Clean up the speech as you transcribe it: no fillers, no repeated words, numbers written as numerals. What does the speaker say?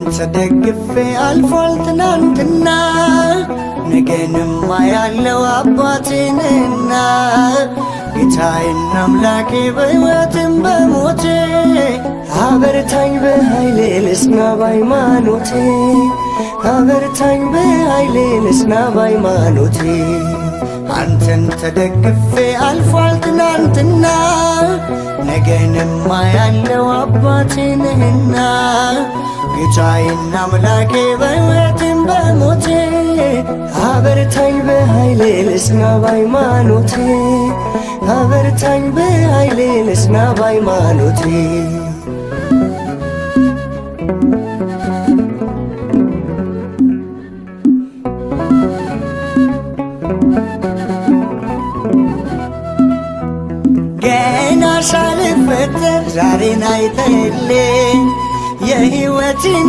ተደግፌ አልፏል ትናንትና ነገንማ ያለው አባቴንና ጌታዬን አምላኬ በሕይወትም በሞቴ አበርታኝ በኃይሌ ልጽና በሃይማኖቴ አበርታኝ በኃይሌ ልጽና በሃይማኖቴ አንተን ተደግፌ አልፏል ትናንትና ነገንማ ያለው አባቴንና ጌታዬን አምላኬ በሕይወትም በሞቴ አበርታኝ በኃይሌ ልጽና በሃይማኖቴ አበርታኝ በኃይሌ ልጽና በሃይማኖቴ ገና ሳልፈጠር ዛሬን አይተህልኝ የሕይወትን